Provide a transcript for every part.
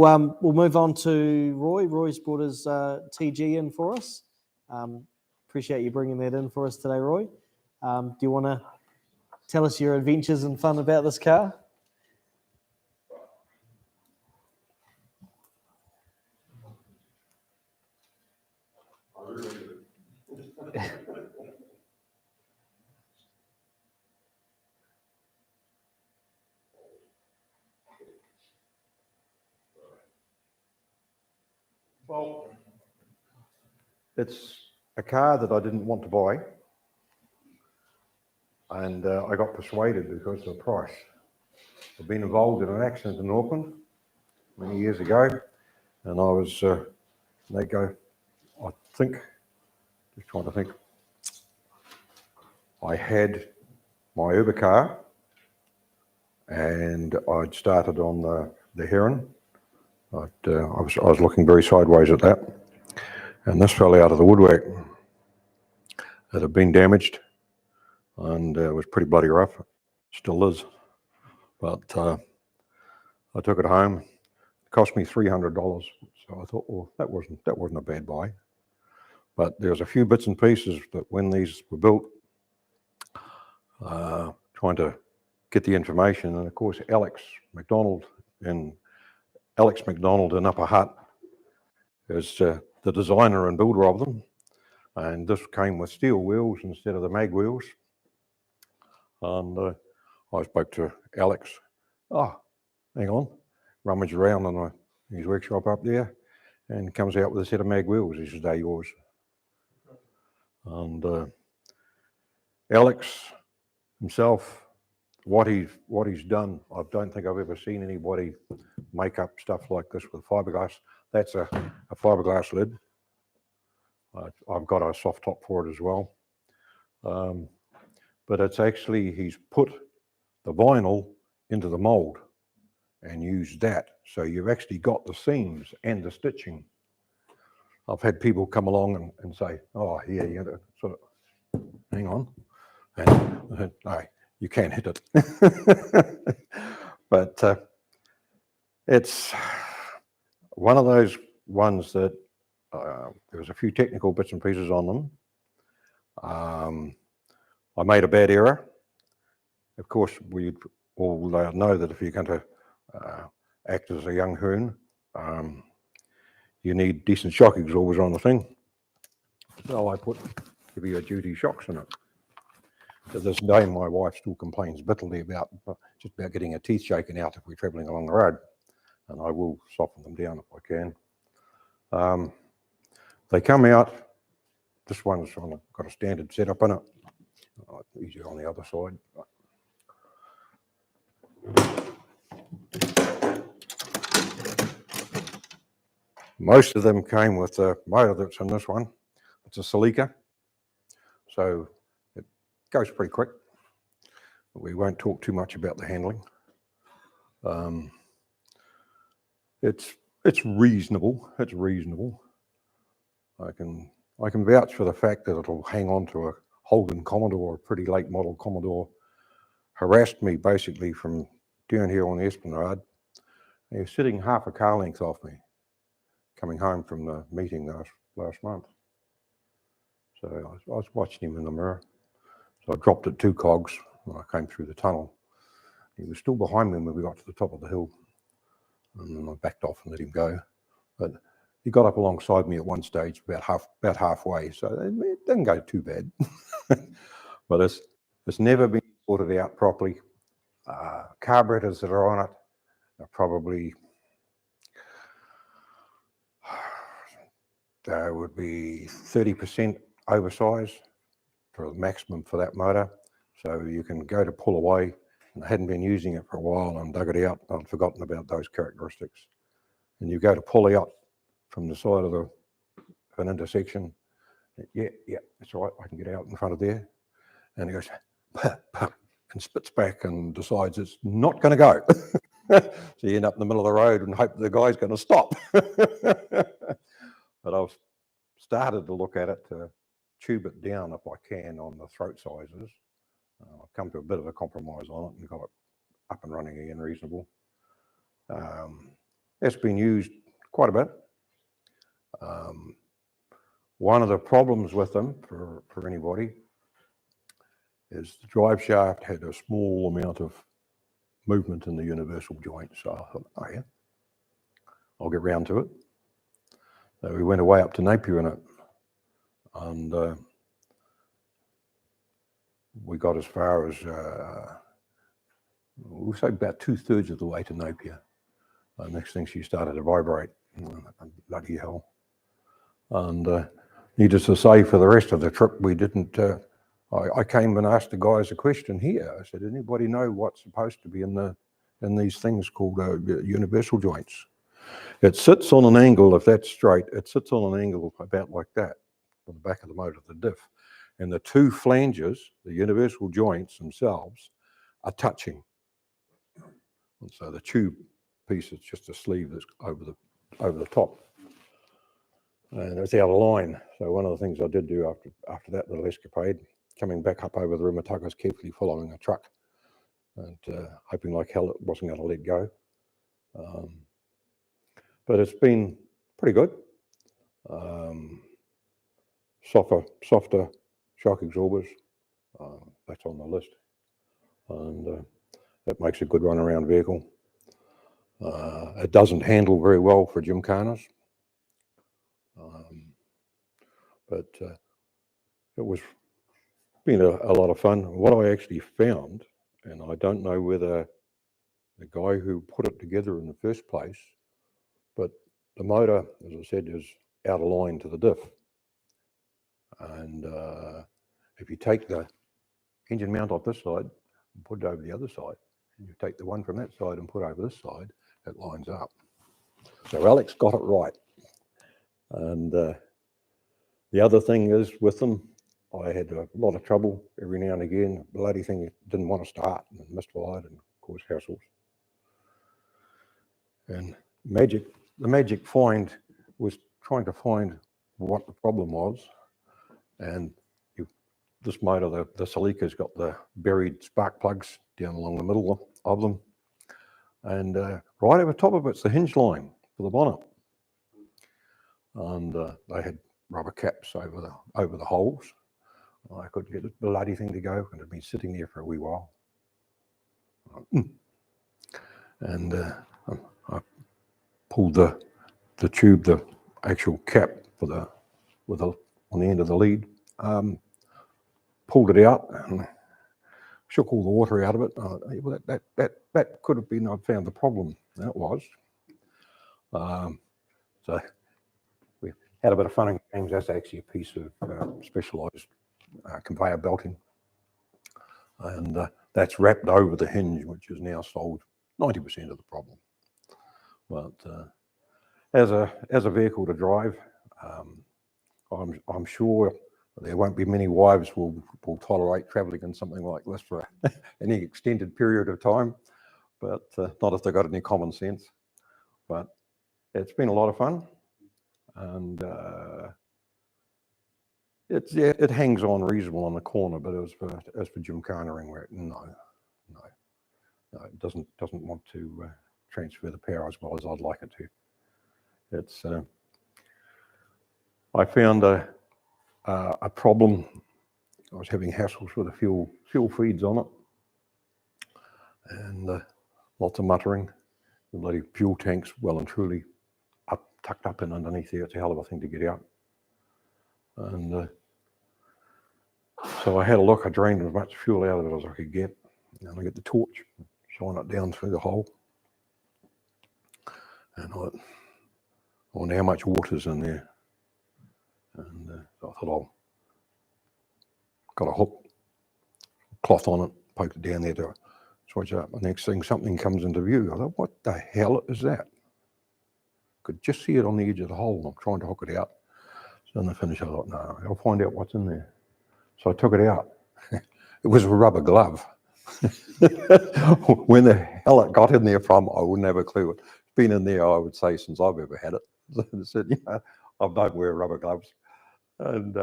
We'll move on to Roy. Roy's brought his TG in for us. Appreciate you bringing that in for us today, Roy. Do you want to tell us your adventures and fun about this car? Well, it's a car that I didn't want to buy, and I got persuaded because of the price. I've been involved in an accident in Auckland many years ago, and I was, they go, I think, just trying to think, I had my Uber car, and I'd started on the Heron. I was looking very sideways at that, and this fell out of the woodwork. It had been damaged, and it was pretty bloody rough. Still is, but I took it home. It cost me $300, so I thought, well, that wasn't a bad buy. But there's a few bits and pieces that when these were built, trying to get the information, and of course Alex McDonald in Upper Hutt is the designer and builder of them, and this came with steel wheels instead of the mag wheels. And I spoke to Alex. Oh, hang on, rummaged around in his workshop up there, and comes out with a set of mag wheels. He says, "They're yours." And Alex himself, what he's done, I don't think I've ever seen anybody make up stuff like this with fiberglass. That's a fiberglass lid. I've got a soft top for it as well. But it's actually, he's put the vinyl into the mold and used that. So you've actually got the seams and the stitching. I've had people come along and say, oh, yeah, you got to sort of, hang on. And no, you can't hit it. But it's one of those ones that there was a few technical bits and pieces on them. I made a bad error. Of course, we all know that if you're going to act as a young hoon, you need decent shock absorbers on the thing. So I put heavier duty shocks in it. To this day, my wife still complains bitterly about just about getting her teeth shaken out if we're travelling along the road, and I will soften them down if I can. They come out. This one's got a standard setup in it. Easier on the other side. Most of them came with the motor that's in this one. It's a Celica, so it goes pretty quick. We won't talk too much about the handling. It's reasonable. It's reasonable. I can vouch for the fact that it'll hang on to a Holden Commodore, a pretty late model Commodore. Harassed me basically from down here on the Esplanade. He was sitting half a car length off me, coming home from the meeting last month. So I was watching him in the mirror. So I dropped at 2 cogs when I came through the tunnel. He was still behind me when we got to the top of the hill. And then I backed off and let him go. But he got up alongside me at one stage, about halfway. So it didn't go too bad. But it's never been sorted out properly. Carburetors that are on it are probably, they would be 30% oversized for the maximum for that motor. So you can go to pull away, and I hadn't been using it for a while and dug it out. I'd forgotten about those characteristics. And you go to pull out from the side of an intersection. Yeah, that's all right. I can get out in front of there. And he goes, "Puh, puh," and spits back and decides it's not going to go. So you end up in the middle of the road and hope the guy's going to stop. But I've started to look at it to tube it down if I can on the throat sizes. I've come to a bit of a compromise on it and got it up and running again reasonable. That's been used quite a bit. One of the problems with them, for anybody, is the drive shaft had a small amount of movement in the universal joint. So I thought, oh yeah, I'll get round to it. So we went away up to Napier in it, and we got as far as, we'll say about 2/3 of the way to Napier. Next thing she started to vibrate. Bloody hell. And needless to say, for the rest of the trip, we didn't, I came and asked the guys a question here. I said, anybody know what's supposed to be in these things called universal joints? It sits on an angle, if that's straight, it sits on an angle about like that on the back of the motor, the diff. And the two flanges, the universal joints themselves, are touching. And so the tube piece is just a sleeve that's over the top. And it's out of line. So one of the things I did do after that little escapade, coming back up over the Rimutaka, was carefully following a truck and hoping like hell it wasn't going to let go. But it's been pretty good. Softer shock absorbers, that's on the list. And that makes a good run around vehicle. It doesn't handle very well for gymkhanas. But it was been a lot of fun. What I actually found, and I don't know whether the guy who put it together in the first place, but the motor, as I said, is out of line to the diff. And if you take the engine mount off this side and put it over the other side, and you take the one from that side and put over this side, it lines up. So Alex got it right. And the other thing is with them, I had a lot of trouble every now and again. The bloody thing didn't want to start and misfired and caused hassles. And the magic find was trying to find what the problem was. And this motor, the Celica's got the buried spark plugs down along the middle of them. And right over top of it's the hinge line for the bonnet. And they had rubber caps over the holes. I couldn't get the bloody thing to go, and it had been sitting there for a wee while. And I pulled the tube, the actual cap on the end of the lead, pulled it out and shook all the water out of it. Well, that could have been, I found the problem. That was. So we had a bit of fun and games. That's actually a piece of specialised conveyor belting. And that's wrapped over the hinge, which has now solved 90% of the problem. But as a vehicle to drive, I'm sure there won't be many wives will tolerate travelling in something like this for any extended period of time, but not if they've got any common sense. But it's been a lot of fun, and it hangs on reasonable on the corner, but as for gymkhanaing, where no, it doesn't want to transfer the power as well as I'd like it to. It's I found a problem. I was having hassles with the fuel feeds on it, and lots of muttering. The bloody fuel tanks well and truly tucked up in underneath there. It's a hell of a thing to get out. And so I had a look. I drained as much fuel out of it as I could get, and I get the torch, shine it down through the hole, and I wonder how much water's in there. And so I thought got a hook, cloth on it, poked it down there to switch it up. The next thing, something comes into view. I thought, what the hell is that? Could just see it on the edge of the hole, and I'm trying to hook it out. So then I finished, I thought, no, I'll find out what's in there. So I took it out. It was a rubber glove. When the hell it got in there from, I wouldn't have a clue. It's been in there, I would say, since I've ever had it. So, I don't wear rubber gloves. And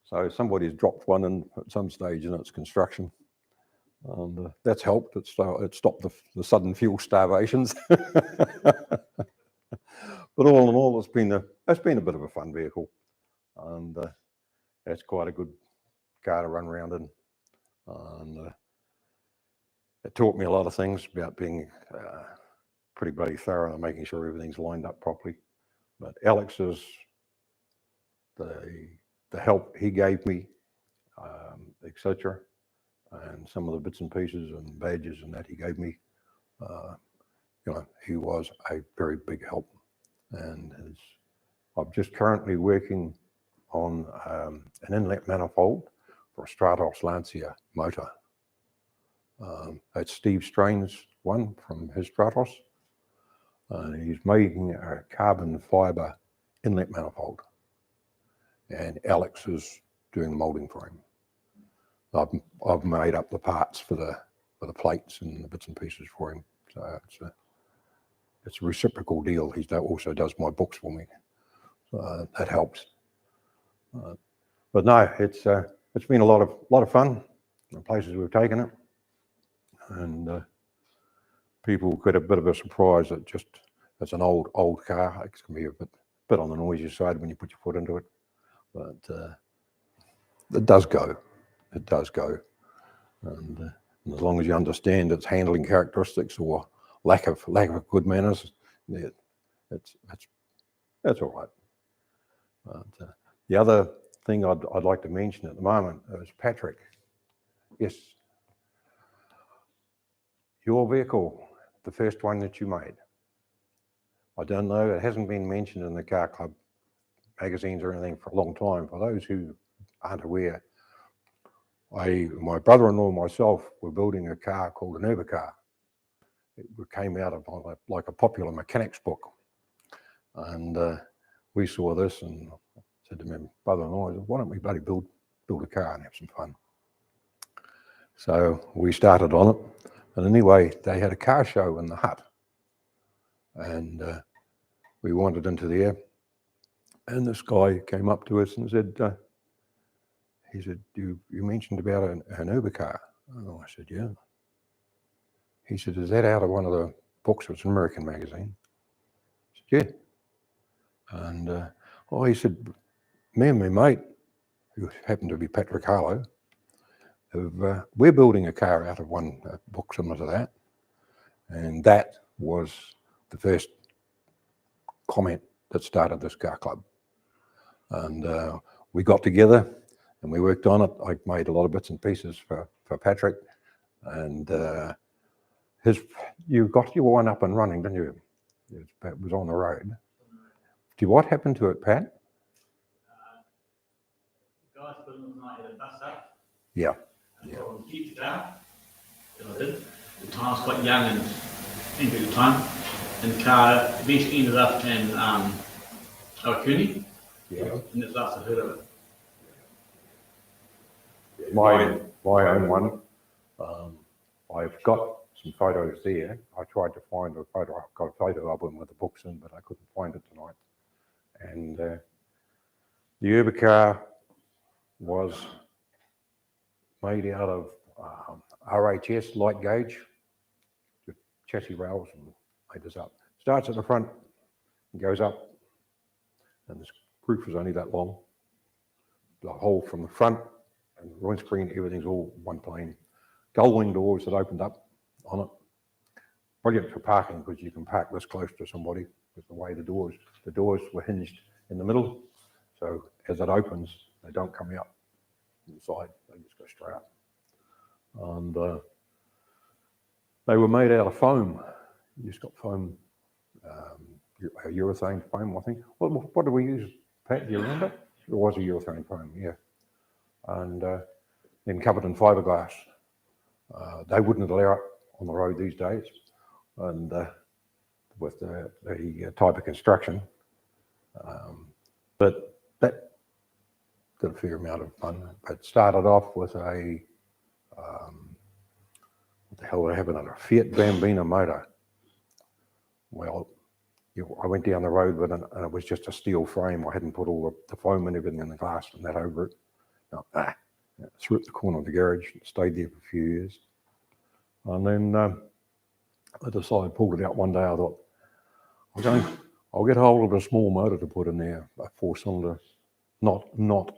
so somebody's dropped one in at some stage in its construction. And that's helped. It stopped the sudden fuel starvations. But all in all, it's been a bit of a fun vehicle, and it's quite a good car to run around in. And it taught me a lot of things about being pretty bloody thorough and making sure everything's lined up properly. But Alex's, the help he gave me, etc., and some of the bits and pieces and badges and that he gave me, he was a very big help. And I'm just currently working on an inlet manifold for a Stratos Lancia motor. It's Steve Strain's one from his Stratos. And he's making a carbon fiber inlet manifold. And Alex is doing the molding for him. I've made up the parts for the plates and the bits and pieces for him. So it's a reciprocal deal. He also does my books for me. That helps. But no, it's been a lot of fun. The places we've taken it, and people get a bit of a surprise that just it's an old car. It can be a bit on the noisy side when you put your foot into it, but it does go. It does go, and as long as you understand its handling characteristics or lack of good manners, that's all right. But, the other thing I'd like to mention at the moment is Patrick. Yes, your vehicle, the first one that you made. I don't know, it hasn't been mentioned in the Car Club magazines or anything for a long time. For those who aren't aware, my brother-in-law and myself were building a car called an Uber car. It came out of like a popular mechanics book. And we saw this and said to my brother-in-law, why don't we bloody build a car and have some fun? So we started on it. And anyway, they had a car show in the Hutt. And we wandered into there. And this guy came up to us and said, he said, you mentioned about an Uber car. Oh, I said, yeah. He said, is that out of one of the books? It's an American magazine. I said, yeah. And he said, me and my mate, who happened to be Patrick Harlow, we're building a car out of one book similar to that. And that was the first comment that started this car club. And we got together and we worked on it. I made a lot of bits and pieces for Patrick. And you got your one up and running, didn't you? It was on the road. What happened to it, Pat? Guys put it on the bus up. Yeah. And put on the Jeep car. I did. The time I was quite young and angry at the time. And the car eventually ended up in Awakuni. Yeah. And that's the last I heard of it. My own one. I've got some photos there. I tried to find a photo. I've got a photo album with the books in, but I couldn't find it tonight. And the Uber car was made out of RHS light gauge, with chassis rails, and made this up. Starts at the front and goes up, and this roof is only that long. The hole from the front and the windscreen, everything's all one plane. Gull wing doors that opened up on it. Brilliant for parking because you can park this close to somebody with the way the doors were hinged in the middle. So as it opens, they don't come out inside, they just go straight up. And they were made out of foam. You just got foam, urethane foam, I think. What did we use, Pat? Do you remember? It was a urethane foam, yeah. And then covered in fiberglass. They wouldn't allow it on the road these days, and with the type of construction. But that did a fair amount of fun. It started off with a what the hell did I have another? A Fiat Bambina motor. Well, I went down the road with it, and it was just a steel frame. I hadn't put all the foam and everything in the glass and that over it. Threw it in the corner of the garage, stayed there for a few years. And then I decided, pulled it out one day. I thought, I'll get hold of a small motor to put in there, a 4-cylinder, not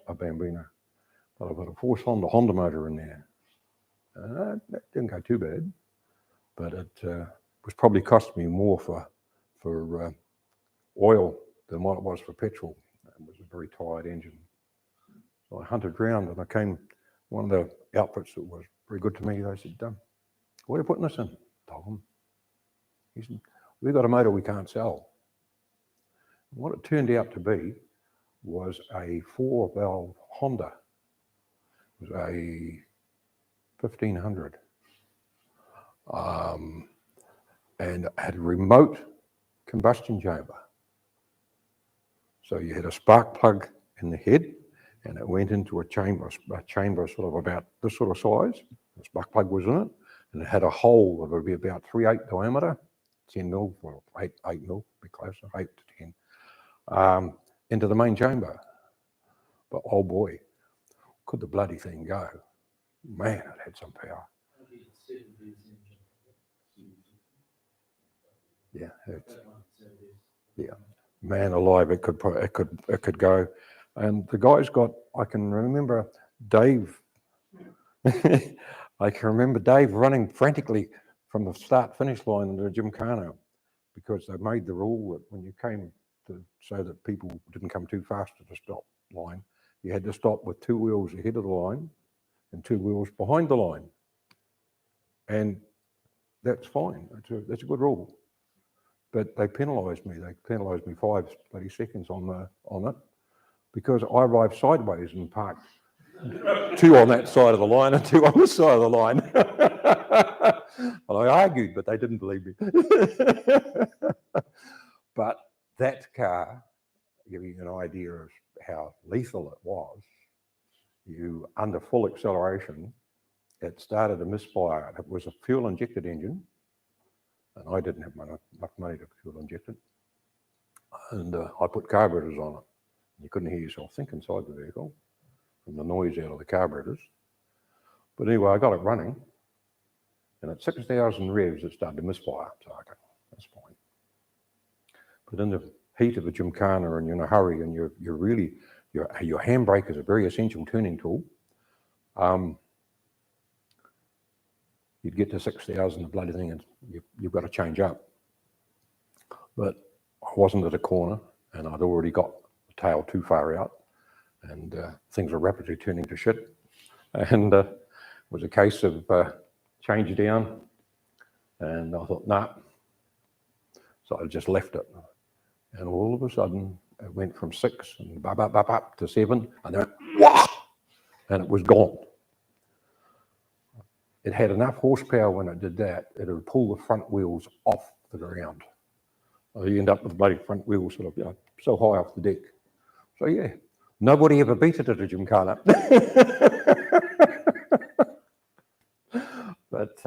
a Bambino, but I put a 4-cylinder Honda motor in there. That didn't go too bad, but it was probably cost me more for oil than what it was for petrol. It was a very tired engine. So I hunted around and I came, one of the outfits that was very good to me, they said, what are you putting this in? I told them. He said, we've got a motor we can't sell. And what it turned out to be was a 4-valve Honda. It was a 1500. And it had a remote combustion chamber. So you had a spark plug in the head and it went into a chamber sort of about this sort of size. The spark plug was in it and it had a hole that would be about 3/8 diameter, 10 mil, well, 8 mil, be closer, 8 to 10, into the main chamber. But oh boy, could the bloody thing go. Man, it had some power. Yeah, yeah, man alive, it could go. And the guys got, I can remember Dave, I can remember Dave running frantically from the start-finish line into the Gymkhana because they made the rule that when you came to, so that people didn't come too fast to the stop line, you had to stop with 2 wheels ahead of the line and 2 wheels behind the line. And that's fine, that's a good rule. But they penalised me. They penalised me 5 bloody seconds on it because I arrived sideways and parked 2 on that side of the line and 2 on this side of the line. Well, I argued, but they didn't believe me. But that car, give you an idea of how lethal it was. You, under full acceleration, it started to misfire. It was a fuel-injected engine. And I didn't have enough money to fuel inject it. And I put carburetors on it. You couldn't hear yourself think inside the vehicle from the noise out of the carburetors. But anyway, I got it running. And at 6,000 revs, it started to misfire. So, okay, that's fine. But in the heat of a Gymkhana and you're in a hurry and you're really, your handbrake is a very essential tuning tool. You'd get to 6,000, the bloody thing, and you've got to change up. But I wasn't at a corner, and I'd already got the tail too far out, and things were rapidly turning to shit. And it was a case of change down, and I thought, nah. So I just left it. And all of a sudden, it went from 6 and up to 7, and then wah! And it was gone. It had enough horsepower when it did that, it would pull the front wheels off the ground. You end up with the bloody front wheels sort of, so high off the deck. So yeah, nobody ever beat it at a Gymkhana. But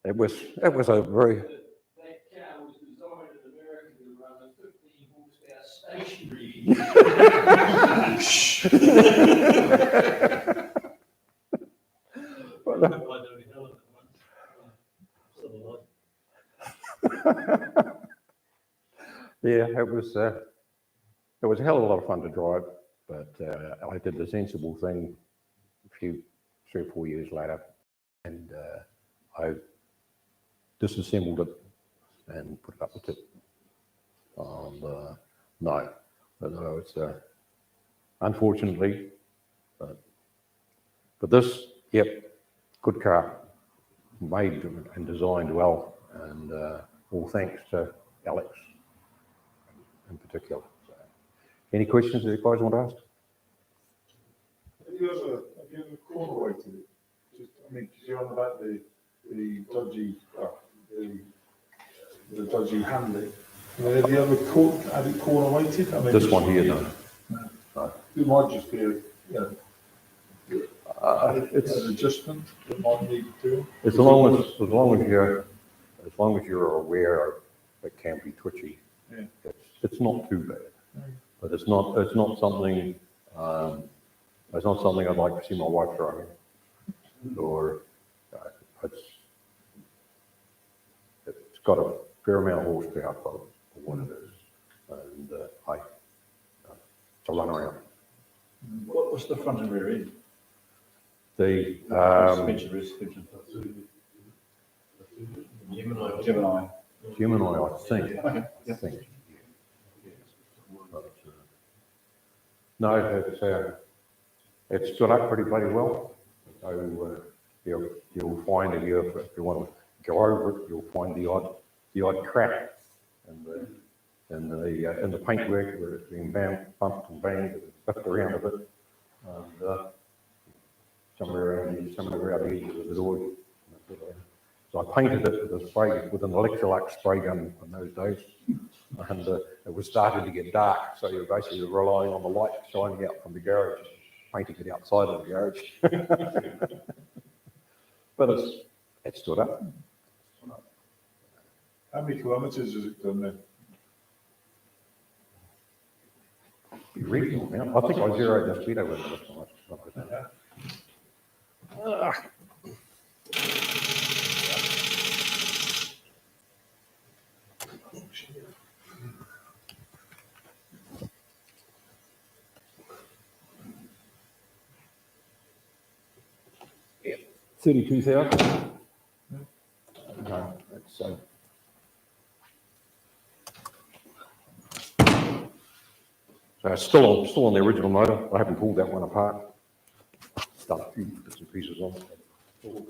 it was a very... That car was designed in America to run a 15 horsepower stationary. Yeah, it was a hell of a lot of fun to drive, but I did the sensible thing a few 3 or 4 years later, and I disassembled it and put it up the tip. No, but no, it's unfortunately, but this, yep, good car, made and designed well, and all thanks to Alex in particular. So, any questions that you guys want to ask? Have you ever corner weighted it? Just, I mean, because you're on about the dodgy, the dodgy handling. I mean, have you ever had it corner weighted? I mean, This one here, no. No. It might just be it's an adjustment that might need doing. As long as you're aware it can be twitchy, Yeah. it's not too bad. But it's not something I'd like to see my wife driving. Or got a fair amount of horsepower for what it is, and it's a run around. What's the front and rear end? The Suspension, rear suspension. Gemini. Gemini, I think. Okay, I yeah. think. But, no, it's stood up pretty bloody well. So you'll find if you want to go over it, you'll find the odd crack in the paintwork where it's been bumped and banged and buffed around a bit, and somewhere around the edges of the door. So I painted it with a spray, with an Electrolux spray gun in those days, and it was starting to get dark, so you're basically relying on the light shining out from the garage, painting it outside of the garage. But it stood up. How many kilometres has it done then? Be reasonable now. I think I zeroed the speedo with it. Yeah, 32,000. No, it's so it's still on the original motor. I haven't pulled that one apart. Done a few bits and pieces on it. How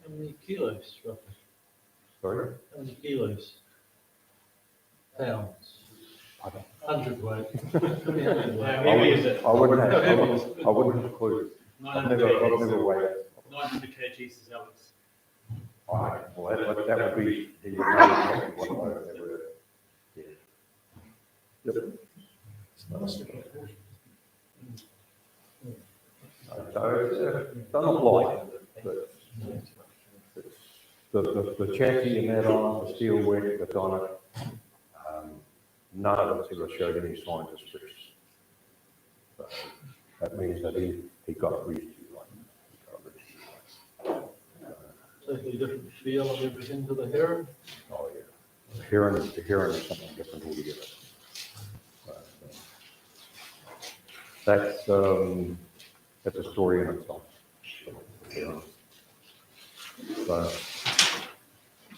many kilos, roughly? Sorry? How many kilos? Pounds? I don't. 100 weight. Maybe is it I wouldn't have a clue. I've never weighed it. 900 kgs is Alex. Well, that would be, you know exactly what I would. Yeah. Yep. So it's done up light, but the chassis and that on, the steel work that's on it, none of it's ever showed any signs of stress. So that means that he got it reasonably right. Totally different feel and everything to the Heron. Oh, yeah. The Heron is something different altogether. That's a story in itself. Yeah. So,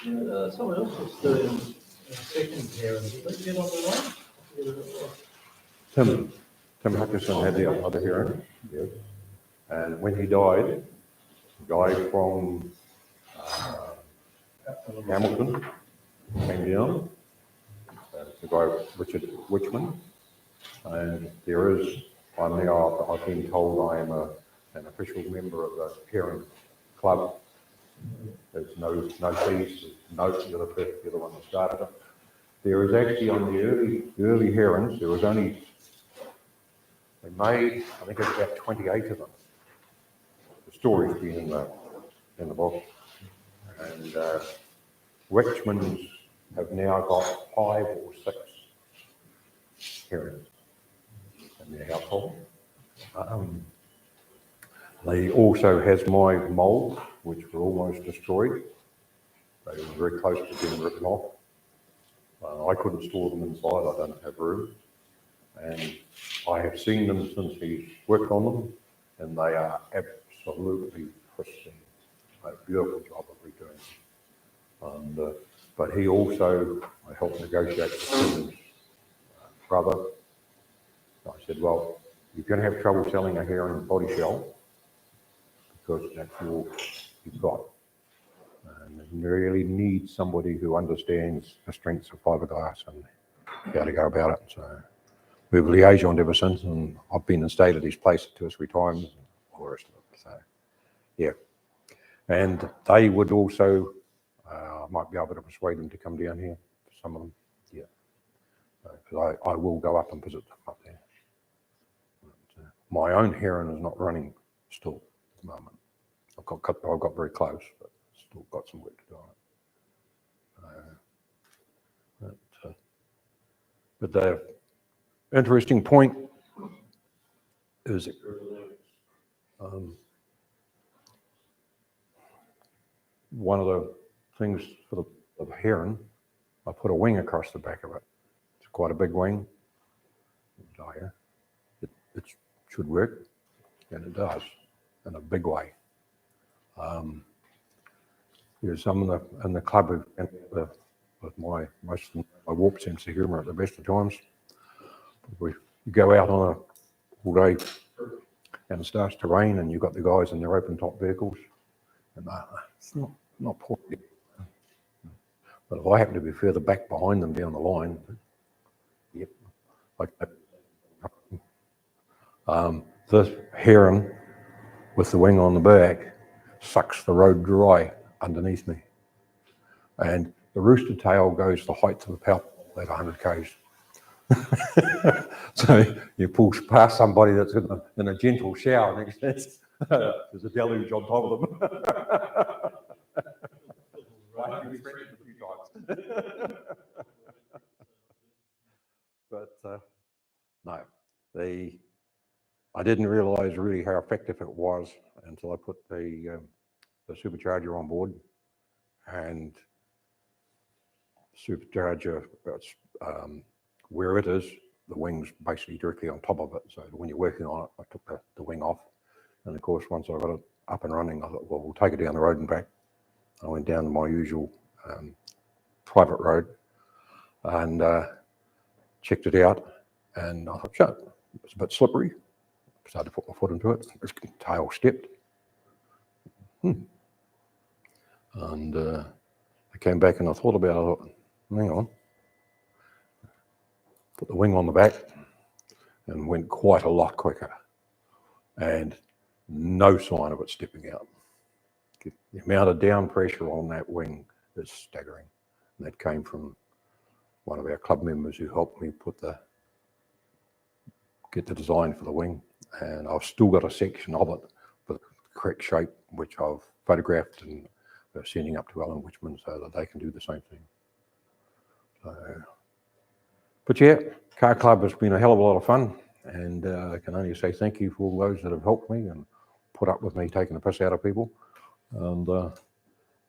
Someone else was doing a second Heron. Did they get on the line? Tim Hutchison had the other Heron, yes. And when he died, a guy from Hamilton came down, the guy Richard Wichman, and there is, I've been told I am an official member of the Heron Club. There's no fees, you're the one that started it. There is actually on the early Herons, there was only, they made, I think it's about 28 of them. The story's been in the book. And Richmonds have now got 5 or 6 herons in their household. They also has my mould, which were almost destroyed. They were very close to being written off. I couldn't store them inside, I don't have room. And I have seen them since he's worked on them, and they are absolutely pristine. A beautiful job of redoing them. But he also, I helped negotiate with Tim's brother. I said, well, you're going to have trouble selling a heron body shell because that's all you've got. And you really need somebody who understands the strengths of fiberglass and how to go about it. So we've liaisoned ever since, and I've been and stayed at his place 2 or 3 times, and all the rest of it. So, yeah. And they would also, I might be able to persuade them to come down here, some of them, yeah. Because I will go up and visit them up there. But, my own heron is not running still at the moment. I've got very close, but still got some work to do on it. But the interesting point is one of the things for of Heron, I put a wing across the back of it. It's quite a big wing. It should work, and it does in a big way. There's some in the club with my warp sense of humour at the best of times. We go out on a all day and it starts to rain, and you've got the guys in their open top vehicles, and it's not poor. But if I happen to be further back behind them down the line, yep, like that. This Heron with the wing on the back sucks the road dry underneath me, and the rooster tail goes the height of a power pole at 100 k's. So you pull past somebody that's in a gentle shower, and there's a deluge on top of them. But no, I didn't realise really how effective it was until I put the supercharger on board, and supercharger, where it is, the wing's basically directly on top of it. So when you're working on it, I took the wing off, and of course once I got it up and running, I thought, well, we'll take it down the road and back. I went down to my usual private road and checked it out, and I thought, shut, it's a bit slippery. Started to put my foot into it, its tail stepped. And I came back and I thought about it, I thought, hang on. Put the wing on the back and went quite a lot quicker, and no sign of it stepping out. The amount of down pressure on that wing is staggering. And that came from one of our club members who helped me get the design for the wing. And I've still got a section of it with the correct shape, which I've photographed and we're sending up to Alan Wichman so that they can do the same thing. So, but yeah, Car Club has been a hell of a lot of fun, and I can only say thank you for all those that have helped me and put up with me taking the piss out of people, and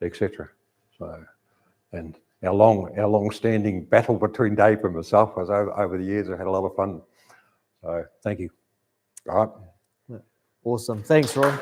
etc. So, and our long-standing battle between Dave and myself was over the years. I had a lot of fun. So thank you. All right. Awesome. Thanks, Roy.